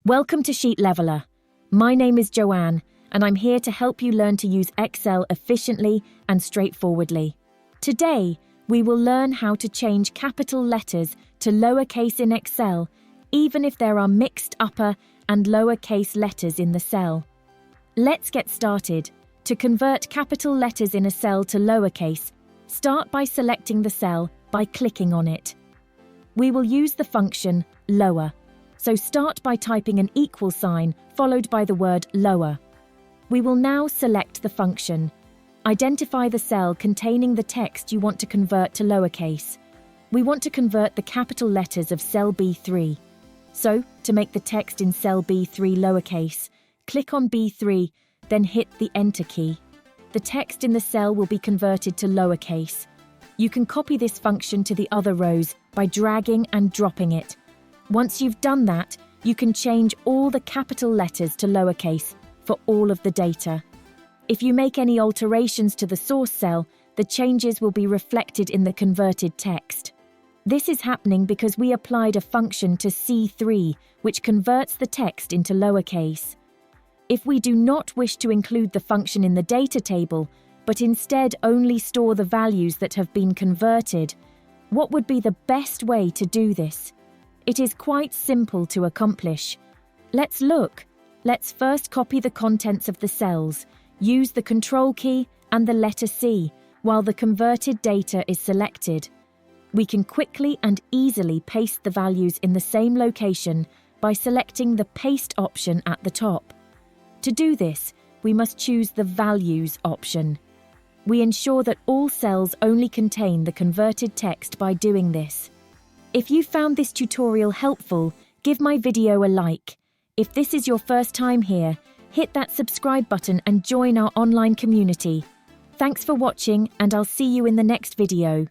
Welcome to Sheet Leveler. My name is Joanne, and I'm here to help you learn to use Excel efficiently and straightforwardly. Today, we will learn how to change capital letters to lowercase in Excel, even if there are mixed upper and lowercase letters in the cell. Let's get started. To convert capital letters in a cell to lowercase, start by selecting the cell by clicking on it. We will use the function lower, so start by typing an equal sign followed by the word lower. We will now select the function. Identify the cell containing the text you want to convert to lowercase. We want to convert the capital letters of cell B3. So, to make the text in cell B3 lowercase, click on B3, then hit the Enter key. The text in the cell will be converted to lowercase. You can copy this function to the other rows by dragging and dropping it. Once you've done that, you can change all the capital letters to lowercase for all of the data. If you make any alterations to the source cell, the changes will be reflected in the converted text. This is happening because we applied a function to C3, which converts the text into lowercase. If we do not wish to include the function in the data table, but instead only store the values that have been converted, what would be the best way to do this? It is quite simple to accomplish. Let's look. Let's first copy the contents of the cells, use the Control key and the letter C while the converted data is selected. We can quickly and easily paste the values in the same location by selecting the Paste option at the top. To do this, we must choose the Values option. We ensure that all cells only contain the converted text by doing this. If you found this tutorial helpful, give my video a like. If this is your first time here, hit that subscribe button and join our online community. Thanks for watching, and I'll see you in the next video.